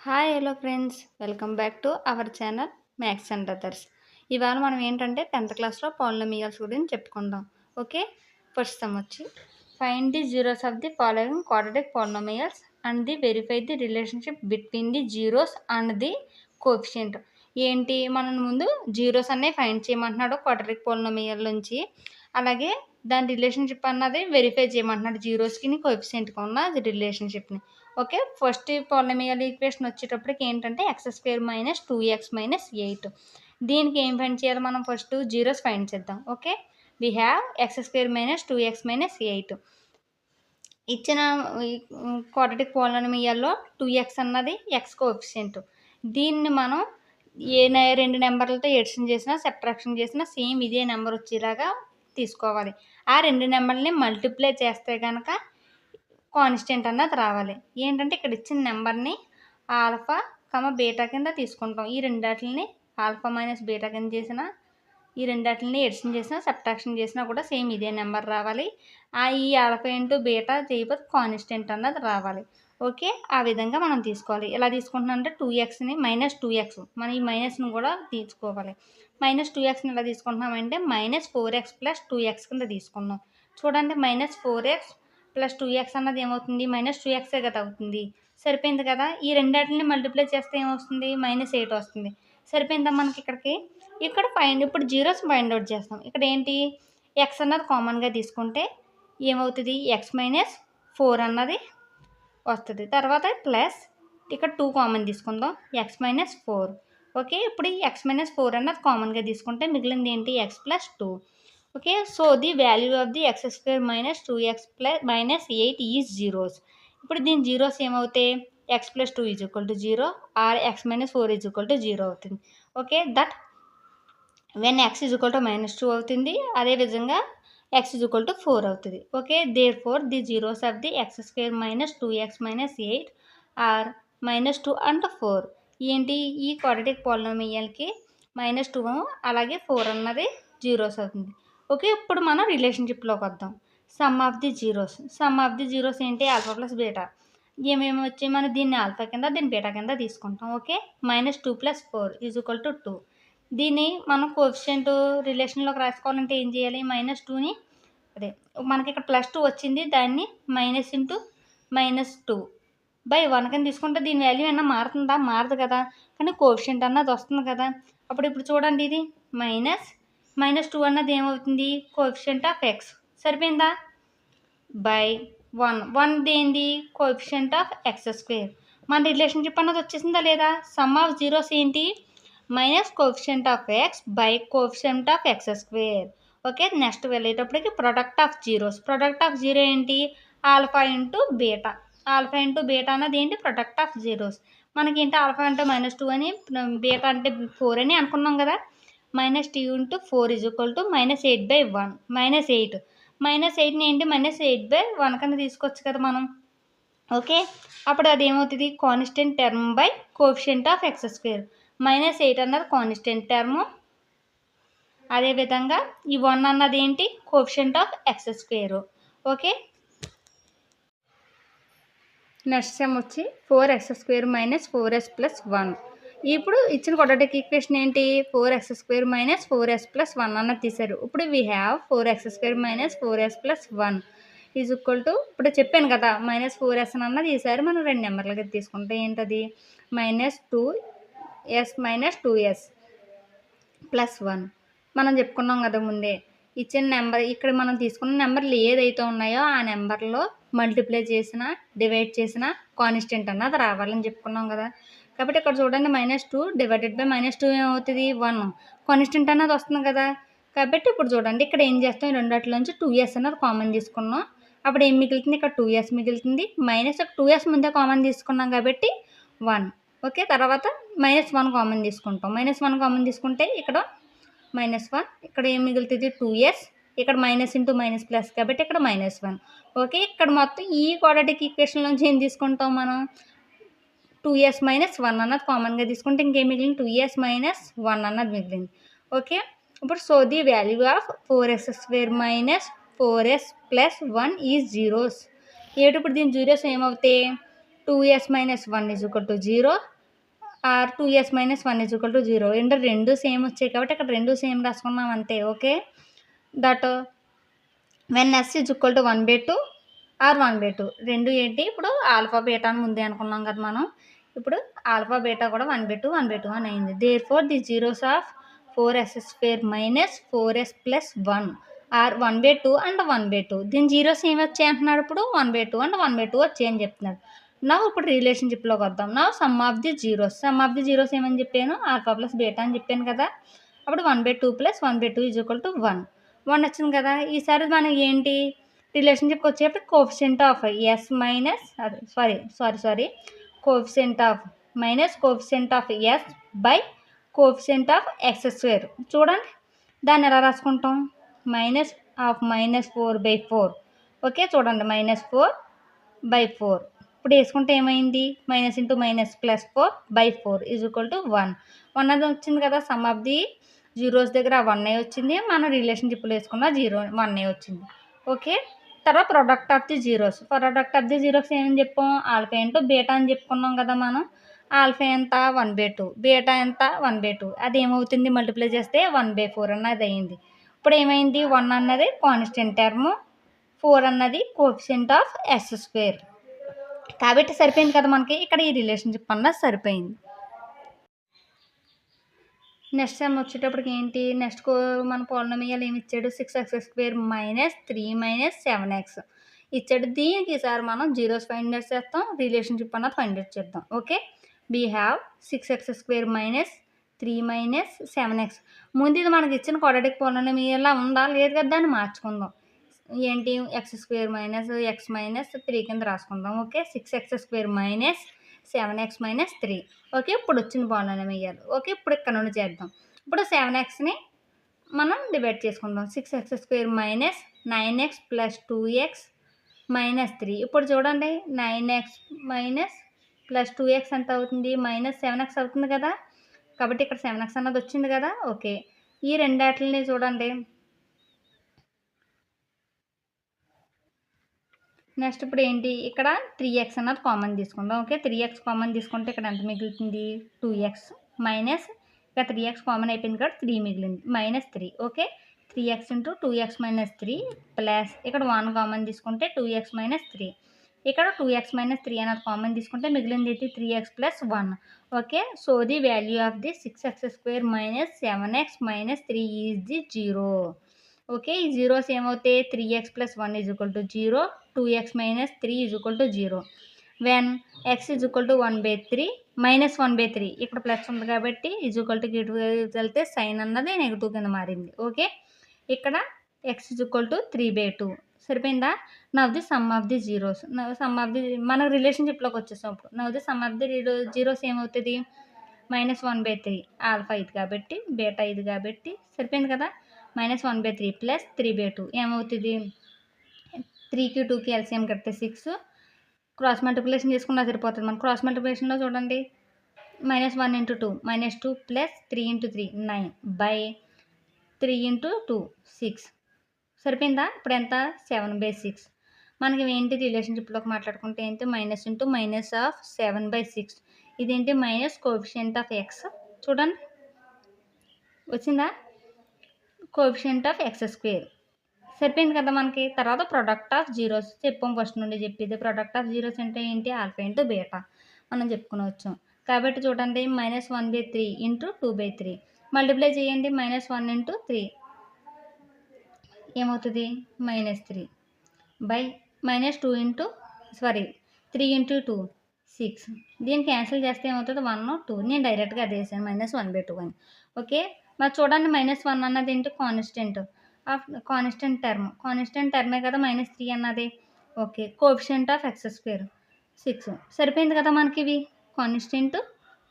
Hi hello friends, welcome back to our channel maths and others. ఇవాళ మనం ఏంటంటే 10th క్లాస్లో పాలినామియల్స్ గురించి చెప్పుకుందాం. ఓకే, ఫస్ట్ సమ్ వచ్చి find the zeros of the following quadratic polynomials and the verify the relationship between the zeros and the coefficient. ఏంటి, మనం ముందు జీరోస్ అనే ఫైండ్ చేయమంటున్నాడు క్వాడ్రాటిక్ పాలినామియల్ నుంచి. అలాగే దాని రిలేషన్షిప్ అన్నది వెరిఫై చేయమంటున్నాడు, జీరోస్కి కోఎఫిషియంట్కి ఉన్న రిలేషన్షిప్ని. ఓకే, ఫస్ట్ పాలినామియల్ ఈక్వేషన్ వచ్చేటప్పటికి ఏంటంటే x² - 2x - 8. దీనికి ఏం ఫైండ్ చేయాలి, మనం ఫస్ట్ జీరోస్ ఫైండ్ చేద్దాం. Okay, we have x² - 2x - 8. ఇచ్చిన క్వాడ్రాటిక్ పాలినామియల్లో 2x అన్నది x కోఎఫిషియంట్. దీన్ని మనం రెండు నెంబర్లతో ఎడిషన్ చేసినా సబ్ట్రాక్షన్ చేసినా సేమ్ ఇదే నెంబర్ వచ్చేలాగా తీసుకోవాలి. ఆ రెండు నెంబర్ని మల్టిప్లై చేస్తే కనుక కాన్స్టెంట్ అన్నది రావాలి. ఏంటంటే ఇక్కడ ఇచ్చిన నెంబర్ని ఆల్ఫా బీటా కింద తీసుకుంటాం. ఈ రెండాటిని ఆల్ఫా మైనస్ బీటా కింద చేసిన, ఈ రెండాటిని ఎడిషన్ చేసినా సబ్ట్రాక్షన్ చేసినా కూడా సేమ్ ఇదే నెంబర్ రావాలి. ఈ ఆల్ఫా ఇంటూ బీటా చేయకపోతే కాన్స్టెంట్ అన్నది రావాలి. ఓకే, ఆ విధంగా మనం తీసుకోవాలి. ఎలా తీసుకుంటున్నాం అంటే 2xని -2x, మనం ఈ మైనస్ని కూడా తీసుకోవాలి. -2xని ఎలా తీసుకుంటున్నామంటే -4x + 2x కింద తీసుకున్నాం. చూడండి, -4x + 2x అన్నది ఏమవుతుంది, -2x కదా అవుతుంది. సరిపోయింది కదా. ఈ రెండాటిని మల్టిప్లై చేస్తే ఏమొస్తుంది, -8 వస్తుంది. సరిపోయిందా మనకి ఇక్కడికి. ఇప్పుడు జీరోస్ ఫైండ్ అవుట్ చేస్తాం. ఇక్కడ ఏంటి, x అన్నది కామన్గా తీసుకుంటే ఏమవుతుంది, x - 4 అన్నది వస్తుంది. తర్వాత ప్లస్ ఇక్కడ 2 కామన్ తీసుకుందాం, x - 4. ఓకే, ఇప్పుడు ఈ x - 4 అన్నది కామన్గా తీసుకుంటే మిగిలింది ఏంటి, x + 2. Okay, so the value of the x² - 2x - 8 is zeros. ఇప్పుడు దీని జీరోస్ ఏమవుతాయి, x + 2 = 0 ఆర్ x - 4 = 0 అవుతుంది. ఓకే, దట్ వెన్ x -2 అవుతుంది, అదేవిధంగా x 4 అవుతుంది. Okay, therefore the zeros of the x² - 2x - 8 are -2 and 4. ఏంటి, ఈ quadratic పాలినామియల్కి -2 అలాగే 4 అన్నది జీరోస్ అవుతుంది. ఓకే, ఇప్పుడు మనం రిలేషన్షిప్లోకి వద్దాం. సమ్ ఆఫ్ ది జీరోస్ ఏంటి, ఆల్ఫా ప్లస్ బీటా. ఏమేమి వచ్చాయి, మనం దీన్ని ఆల్ఫా కింద దీన్ని బీటా కింద తీసుకుంటాం. ఓకే, -2 + 4 = 2. దీన్ని మనం కోఎఫిషియంట్ రిలేషన్లోకి రాసుకోవాలంటే ఏం చేయాలి, -2ని అదే మనకి ఇక్కడ +2 వచ్చింది, దాన్ని -(-2)/1 కింద తీసుకుంటే దీని వాల్యూ ఏమన్నా మారుతుందా, మారదు కదా. కానీ కోఎఫిషియంట్ అన్నది వస్తుంది కదా. ఇప్పుడు చూడండి, ఇది -2 అన్నది ఏమవుతుంది, కోఎఫిషియంట్ ఆఫ్ x. సరిపోయిందా, /1 దేంది, కోఎఫిషియంట్ ఆఫ్ x². మన రిలేషన్షిప్ అన్నది వచ్చేసిందా లేదా. సమ్ ఆఫ్ జీరోస్ ఏంటి, coefficient of x / coefficient of x². Okay, next వెళ్ళేటప్పటికి ప్రొడక్ట్ ఆఫ్ జీరో ఏంటి, alpha into beta. Alpha into beta అన్నది ఏంటి, ప్రొడక్ట్ ఆఫ్ జీరోస్. మనకి ఏంటి, ఆల్ఫా అంటే -2 అని, బీటా అంటే 4 అని అనుకున్నాం కదా. -2 × 4 = -8/1. -8ని ఏంటి, -8/1 కింద తీసుకోవచ్చు కదా మనం. ఓకే, అప్పుడు అది ఏమవుతుంది, constant term by coefficient of x². -8 అన్నది కాన్స్టెంట్ టర్మ్, అదేవిధంగా ఈ 1 అన్నది ఏంటి, coefficient of x². Okay, next some వచ్చి 4x² - 4s + 1. ఇప్పుడు ఇచ్చిన క్వాడ్రాటిక్ ఈక్వేషన్ ఏంటి, 4x² - 4s + 1 అన్నది తీశారు. ఇప్పుడు వీ హ్యావ్ 4x² - 4s + 1 ఇప్పుడు చెప్పాను కదా, -4s అన్నది ఈసారి మనం రెండు నెంబర్లకి తీసుకుంటే ఏంటది, -2s - 2s + 1. మనం చెప్పుకున్నాం కదా ముందే, ఇచ్చిన నెంబర్ ఇక్కడ మనం తీసుకున్న నెంబర్లు ఏదైతే ఉన్నాయో ఆ నెంబర్లో మల్టిప్లై చేసిన, డివైడ్ చేసిన కాన్స్టెంట్ అన్నది రావాలని చెప్పుకున్నాం కదా. కాబట్టి ఇక్కడ చూడండి, -2 / -2 ఏమవుతుంది, 1. కాన్స్టెంట్ అన్నది వస్తుంది కదా. కాబట్టి ఇప్పుడు చూడండి, ఇక్కడ ఏం చేస్తాం, రెండిట్లోంచి 2s అన్నది కామన్ తీసుకున్నాం. అప్పుడు ఏం మిగులుతుంది, ఇక్కడ 2s మిగులుతుంది. -2s ముందే కామన్ తీసుకున్నాం కాబట్టి 1. ఓకే, తర్వాత -1 కామన్ తీసుకుంటాం. -1 కామన్ తీసుకుంటే ఇక్కడ -1, ఇక్కడ ఏం మిగులుతుంది, 2s. ఇక్కడ మైనస్ ఇంటూ మైనస్ ప్లస్ కాబట్టి ఇక్కడ -1. ఓకే, ఇక్కడ మొత్తం ఈ క్వాడ్రాటిక్ ఈక్వేషన్ నుంచి ఏం తీసుకుంటాం మనం, 2s - 1 అన్నది కామన్గా తీసుకుంటే ఇంకేం మిగిలింది, 2s - 1 అన్నది మిగిలింది. ఓకే, ఇప్పుడు so the value of 4x² - 4s + 1 is zeros. ఇప్పుడు దీని జీరోస్ ఏమవుతాయి, 2s - 1 = 0 ఆర్ 2s - 1 = 0. అంటే రెండు సేమ్ వచ్చాయి కాబట్టి ఇక్కడ రెండు సేమ్ రాసుకున్నాం అంతే. Okay. That when s = 1/2 or 1/2 రెండు ఏంటి ఇప్పుడు ఆల్ఫా బీటా అని ముందే అనుకున్నాం కదా మనం. ఇప్పుడు ఆల్ఫా బీటా కూడా 1/2 1/2 అని అయింది. Therefore the zeros of 4s² - 4s + 1 or 1/2 and 1/2. దీని జీరోస్ ఏమి వచ్చాయి అంటున్నాడు ఇప్పుడు 1/2 అండ్ 1/2 వచ్చాయి అని చెప్తున్నాడు. నవ్వు ఇప్పుడు రిలేషన్షిప్లోకి వద్దాం. నవ్వు సమ్ ఆఫ్ ది జీరోస్ ఏమని చెప్పాను, ఆల్ఫా ప్లస్ బీటా అని చెప్పాను కదా. అప్పుడు 1/2 + 1/2 = 1 వచ్చింది కదా. ఈసారి మనం ఏంటి రిలేషన్షిప్కి వచ్చేటప్పుడు coefficient of S minus coefficient of S by coefficient of x². చూడండి దాన్ని ఎలా రాసుకుంటాం, -4/4. ఓకే చూడండి -4/4. ఇప్పుడు వేసుకుంటే ఏమైంది, -(-) +4/4 = 1 అది వచ్చింది కదా. సమ్ ఆఫ్ ది జీరోస్ దగ్గర 1 వచ్చింది, మనం రిలేషన్షిప్లో వేసుకున్న 1 వచ్చింది. ఓకే. తర్వాత ప్రొడక్ట్ ఆఫ్ ది జీరోస్ ఏమని చెప్పాం, ఆల్ఫా ఇంటూ బీటా అని చెప్పుకున్నాం కదా మనం. ఆల్ఫా ఎంత 1/2, బీటా ఎంత 1/2. అది ఏమవుతుంది మల్టిప్లై చేస్తే 1/4 అన్నది అయింది. ఇప్పుడు ఏమైంది 1 అన్నది కాన్స్టెంట్ టర్మ్, 4 అన్నది కోఎఫిషియంట్ ఆఫ్ s². కాబట్టి సరిపోయింది కదా మనకి. ఇక్కడ ఈ రిలేషన్షిప్ అన్నది సరిపోయింది. నెక్స్ట్ సమ్ వచ్చేటప్పటికి ఏంటి, నెక్స్ట్ మన పాలినామియల్ ఏమి ఇచ్చాడు, 6x² - 3 - 7x ఇచ్చాడు. దీనికి ఈసారి మనం జీరోస్ ఫైండ్ అవుట్ చేస్తాం, రిలేషన్షిప్ అన్నది ఫైండ్ అవుట్ చేద్దాం. Okay. We have 6x² - 3 - 7x. ముందు ఇది మనకి ఇచ్చిన క్వాడ్రాటిక్ పాలినామియల్లా ఉందా లేదు కదా, దాన్ని మార్చుకుందాం. ఏంటి x² - x - 3 కింద రాసుకుందాం. ఓకే. 6x² - 7x - 3. ఓకే. ఇప్పుడు వచ్చింది పాలినామియల్. ఓకే. ఇప్పుడు ఇక్కడ నుండి చేద్దాం. ఇప్పుడు 7xని మనం డివైడ్ చేసుకుందాం. 6x² - 9x + 2x - 3. ఇప్పుడు చూడండి 9x - 2x ఎంత అవుతుంది, -7x అవుతుంది కదా. కాబట్టి ఇక్కడ 7x అన్నది వచ్చింది కదా. ఓకే. ఈ రెండాటిని చూడండి. నెక్స్ట్ ఇప్పుడు ఏంటి, ఇక్కడ 3x అన్నది కామన్ తీసుకుందాం. ఓకే. 3x కామన్ తీసుకుంటే ఇక్కడ ఎంత మిగులుతుంది, 2x మైనస్ ఇక్కడ 3x కామన్ అయిపోయింది కాబట్టి 3 మిగిలింది -3. ఓకే. 3x × 2x - 3 ప్లస్ ఇక్కడ 1 కామన్ తీసుకుంటే 2x - 3. ఇక్కడ 2x - 3 అన్నది కామన్ తీసుకుంటే మిగిలింది ఏంటి 3x + 1. Okay. So the value of the 6x² - 7x - 3 is the 0. Okay. ఈ జీరోస్ ఏమవుతాయి, 3x + 1 = 0, 2x - 3 = 0. వెన్ x = 1/3 -1/3 ఇక్కడ ప్లస్ ఉంది కాబట్టి = ఇటు వెళ్తే సైన్ అన్నది నెగిటివ్ కింద మారింది. ఓకే. ఇక్కడ x = 3/2 సరిపోయిందా. Now the some of the zeros, మన రిలేషన్షిప్లోకి వచ్చేసాం. ఇప్పుడు now the some of the zeros ఏమవుతుంది, -1/3 ఆల్ఫా ఇది కాబట్టి బీటా ఇది కాబట్టి సరిపోయింది కదా. -1/3 + 3/2 ఏమవుతుంది, 3కి 2కి ఎల్సిఎం కడితే 6, క్రాస్ మల్టిప్లికేషన్ చేసుకున్నా సరిపోతుంది. మన క్రాస్ మల్టిప్లికేషన్లో చూడండి -1 × 2 -2 + 3 × 3 9/3 × 2 6 సరిపోయిందా. ఇప్పుడు ఎంత 7/6. మనకి ఏంటి రిలేషన్షిప్లోకి మాట్లాడుకుంటే ఏంటి -7/6. ఇదేంటి మైనస్ కోఎఫిషియంట్ ఆఫ్ x. చూడండి వచ్చిందా, కోఎఫిషియంట్ ఆఫ్ x². సరిపోయింది కదా మనకి. తర్వాత ప్రొడక్ట్ ఆఫ్ జీరోస్ చెప్పాం ఫస్ట్ నుండి చెప్పేది. ప్రొడక్ట్ ఆఫ్ జీరోస్ అంటే ఏంటి, ఆల్ఫా ఇంటూ బీటా మనం చెప్పుకుని వచ్చాం. కాబట్టి చూడండి -1/3 × 2/3 మల్టిప్లై చేయండి. -1 × 3 ఏమవుతుంది -3 బై -2 × 3 × 2 6. దీన్ని క్యాన్సిల్ చేస్తే ఏమవుతుంది 1 2. నేను డైరెక్ట్గా అదే వేసాను -1/2 అని. ఓకే. మరి చూడండి -1 అన్నది ఏంటి, కాన్స్టెంట్ టర్మే కదా -3 అన్నది. ఓకే. కోఎఫిషియంట్ ఆఫ్ x² 6 సరిపోయింది కదా మనకి. ఇవి కాన్స్టెంట్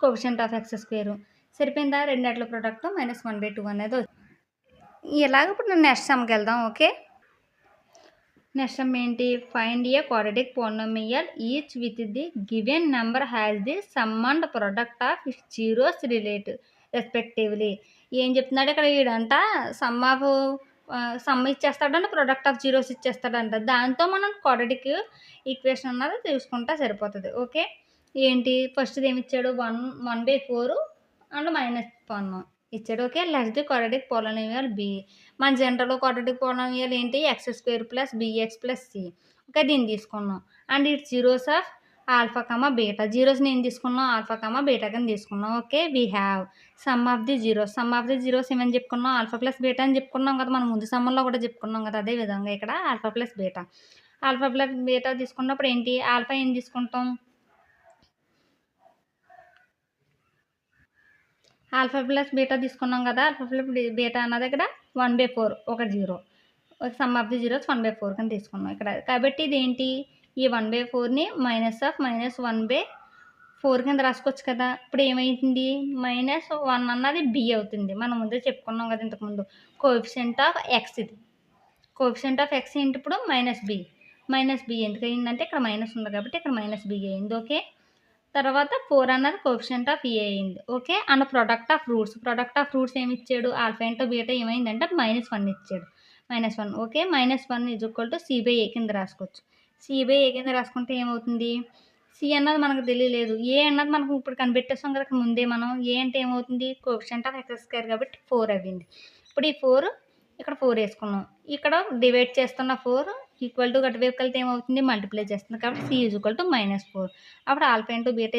కోఎఫిషియంట్ ఆఫ్ x² సరిపోయిందా. రెండాట్ల ప్రొడక్ట్ -1/2 అనేది. ఇలాగ ఇప్పుడు నేను నెక్స్ట్ సమ్కి వెళ్దాం. ఓకే. నెక్స్ట్ సమ్ ఏంటి, find a quadratic polynomial each with the given number has the some and product of zeros respectively. ఏం చెప్తున్నాడు ఇక్కడ వీడంట, సమ్ ఇచ్చేస్తాడంట, ప్రొడక్ట్ ఆఫ్ జీరోస్ ఇచ్చేస్తాడంట. దాంతో మనం క్వాడ్రాటిక్ ఈక్వేషన్ అన్నది తీసుకుంటే సరిపోతుంది. ఓకే. ఏంటి ఫస్ట్‌ది ఏమిచ్చాడు 1/4 అండ్ -1 ఇచ్చాడు. Okay. Let's the quadratic polynomial B. మన జనరల్ క్వాడ్రాటిక్ పోలినామియల్ ఏంటి x² plus bx plus c. Okay. దీన్ని తీసుకున్నాం. And its zeros of alpha, beta. జీరోస్‌ని ఏం తీసుకున్నాం? ఆల్ఫా, బీటా కింద తీసుకున్నాం. Okay. We have sum of the zeros. Sum of the zeros ఏమని చెప్పుకున్నాం? ఆల్ఫా ప్లస్ బీటా అని చెప్పుకున్నాం కదా! మనం ముందు సమ్‌లో కూడా చెప్పుకున్నాం కదా! అదే విధంగా ఇక్కడ alpha plus beta. Alpha plus beta తీసుకున్నప్పుడు ఏంటి? ఆల్ఫా ఏం తీసుకుంటాం? ఆల్ఫా ప్లస్ బీటా తీసుకున్నాం కదా! ఆల్ఫా ప్లస్ బీటా అన్నది ఇక్కడ 1/4 ఒక zero. Some of the zeros 1/4 కింద తీసుకున్నాం ఇక్కడ. కాబట్టి ఇదేంటి? ఈ 1/4ని -1/4 కింద రాసుకోవచ్చు కదా! ఇప్పుడు ఏమైతుంది? -1 అన్నది బి అవుతుంది. మనం ముందే చెప్పుకున్నాం కదా ఇంతకుముందు. కోఎఫిషియంట్ ఆఫ్ ఎక్స్ ఇది. కోఎఫిషియంట్ ఆఫ్ ఎక్స్ ఏంటి ఇప్పుడు? -బి. -బి ఎందుకయిందంటే ఇక్కడ మైనస్ ఉంది కాబట్టి ఇక్కడ -బి అయింది. ఓకే. తర్వాత 4 అన్నది కోఎఫిషియంట్ ఆఫ్ ఏ అయింది. Okay. And product of roots. Product of roots ఏమి ఇచ్చాడు? ఆల్ఫా ఇంటూ బీటా ఏమైందంటే -1 ఇచ్చాడు. -1 ఓకే. -1 సి/ఏ కింద రాసుకోవచ్చు. సి/ఏ కింద రాసుకుంటే ఏమవుతుంది? సి అన్నది మనకు తెలియలేదు. ఏ అన్నది మనకు ఇప్పుడు కనిపెట్టేసాం కదా ముందే మనం. ఏ అంటే ఏమవుతుంది? కోఎఫిషియంట్ ఆఫ్ ఎక్స్² కాబట్టి 4 అవ్వింది. ఇప్పుడు ఈ 4 ఇక్కడ 4 వేసుకున్నాం. ఇక్కడ డివైడ్ చేస్తున్న 4 ఈక్వల్ టు అటువైపుకి వెళ్తే ఏమవుతుంది? మల్టిప్లై చేస్తుంది. కాబట్టి సి -4. అప్పుడు ఆల్ఫా ఇంటూ బీటా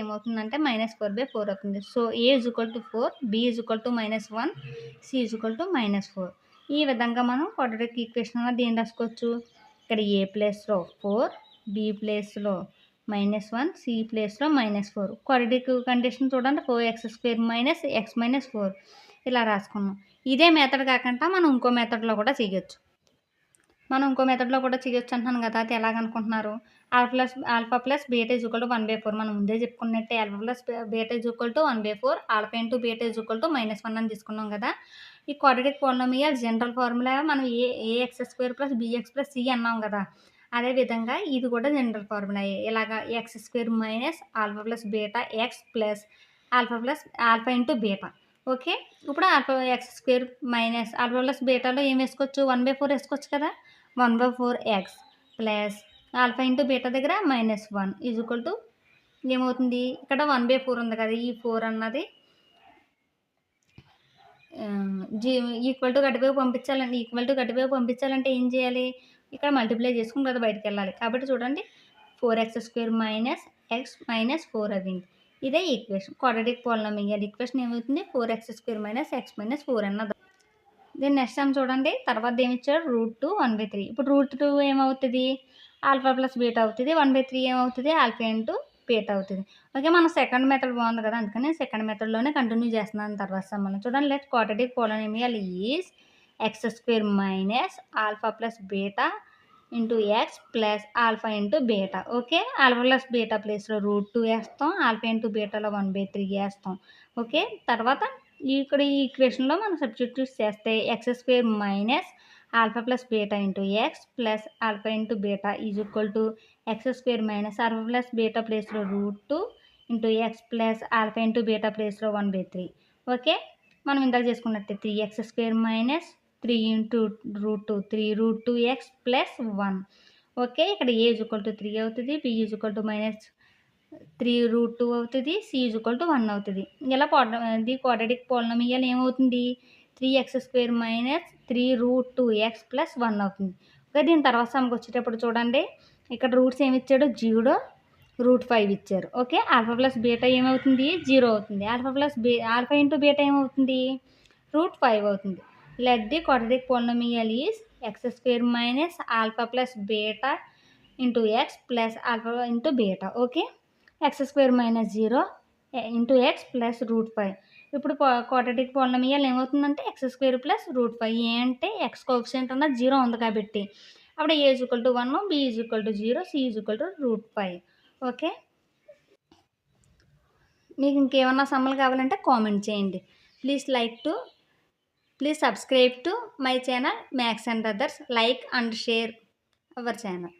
ఏమవుతుందంటే -4/4 అవుతుంది. సో ఏ =4, బి -1, సి -4. ఈ విధంగా మనం క్వాడ్రాటిక్ ఈక్వేషన్ అన్నది ఏం రాసుకోవచ్చు? ఇక్కడ ఏ ప్లేస్లో 4, బి ప్లేస్లో -1, సి ప్లేస్లో -4. క్వాడ్రాటిక్ కండిషన్ చూడండి 4x² - x - 4 ఇలా రాసుకున్నాం. ఇదే మెథడ్ కాకుండా మనం ఇంకో మెథడ్లో కూడా చేయొచ్చు. అంటున్నాను కదా! అది ఎలాగనుకుంటున్నారు? ఆల్ఫా ప్లస్ బీటా =1/4 మనం ముందే చెప్పుకున్నట్టే alpha plus beta =1/4 alpha into beta -1 అని తీసుకున్నాం కదా! ఈ క్వాడ్రాటిక్ పోలినామియల్ జనరల్ ఫార్ములా మనం ax² plus bx plus c అన్నాం కదా! అదేవిధంగా ఇది కూడా జనరల్ ఫార్ములాయే. ఇలాగా x² minus alpha plus beta X plus alpha into beta. Okay. ఇప్పుడు x² మైనస్ ఆల్ఫా ప్లస్ బీటాలో ఏం వేసుకోవచ్చు? 1/4 వేసుకోవచ్చు కదా! 1/4x plus alpha into beta దగ్గర -1 ఏమవుతుంది? ఇక్కడ 1/4 ఉంది కదా! ఈ 4 అన్నది ఈక్వల్ టు అటువైపు పంపించాలంటే ఏం చేయాలి? ఇక్కడ మల్టిప్లై చేసుకుని కదా బయటికెళ్ళాలి. కాబట్టి చూడండి 4x² మైనస్ ఎక్స్ మైనస్ 4 అవ్వింది. ఇదే ఈక్వేషన్. క్వాడ్రాటిక్ పోలినామియల్ ఈక్వేషన్ ఏమవుతుంది? 4x² మైనస్ ఎక్స్ మైనస్ 4 అన్నది. దీని నెక్స్ట్ సమ్ చూడండి. తర్వాత ఏమిచ్చాడు? √2 1/3. ఇప్పుడు √2 ఏమవుతుంది? ఆల్ఫా ప్లస్ బీటా అవుతుంది. 1/3 ఏమవుతుంది? ఆల్ఫా ఇంటూ బీటా అవుతుంది. ఓకే. మన సెకండ్ మెథడ్ బాగుంది కదా! అందుకని సెకండ్ మెథడ్లోనే కంటిన్యూ చేస్తున్నాను తర్వాత సమ్మని. చూడండి let quadratic polynomial is x² minus alpha plus beta into X plus alpha into beta. Okay. Alpha plus beta ప్లేస్లో √2 వేస్తాం. ఆల్ఫా ఇంటూ బీటాలో 1/3 వేస్తాం. ఓకే. తర్వాత ఇక్కడ ఈ ఈక్వేషన్లో మనం సబ్స్టిట్యూట్ చేస్తే x² minus alpha plus beta into X plus alpha into beta x² minus alpha plus beta ప్లేస్లో √2 into X plus alpha into beta ప్లేస్లో 1/3. ఓకే. మనం ఇందాక చేసుకున్నట్టే 3x² minus 3 into √2 3√2x plus 1. Okay. ఇక్కడ a 3 అవుతుంది. b -3√2 అవుతుంది. c 1 అవుతుంది. ఇలా quadratic polynomial ఏమవుతుంది? 3x² మైనస్ 3√2x ప్లస్ 1 అవుతుంది. ఓకే. దీని తర్వాత సమ్కి వచ్చేటప్పుడు చూడండి ఇక్కడ రూట్స్ ఏమి ఇచ్చాడు? 0 √5 ఇచ్చారు. ఓకే. ఆల్ఫా ప్లస్ బీటా ఏమవుతుంది? 0 అవుతుంది. ఆల్ఫా ఇంటూ బీటా ఏమవుతుంది? √5 అవుతుంది. Let the quadratic polynomial is x² minus alpha plus beta into X plus alpha into beta. Okay. x² minus 0 into X plus √5. ఇప్పుడు క్వాడ్రాటిక్ పోలినామియల్ ఏమవుతుందంటే x² plus √5. ఏ అంటే X coefficient అన్నది 0 ఉంది కాబట్టి అప్పుడు a 1 b 0 c √5. Okay. మీకు ఇంకేమన్నా సమ్మలు కావాలంటే కామెంట్ చేయండి. Please subscribe to my channel Max and Others. Like and share our channel.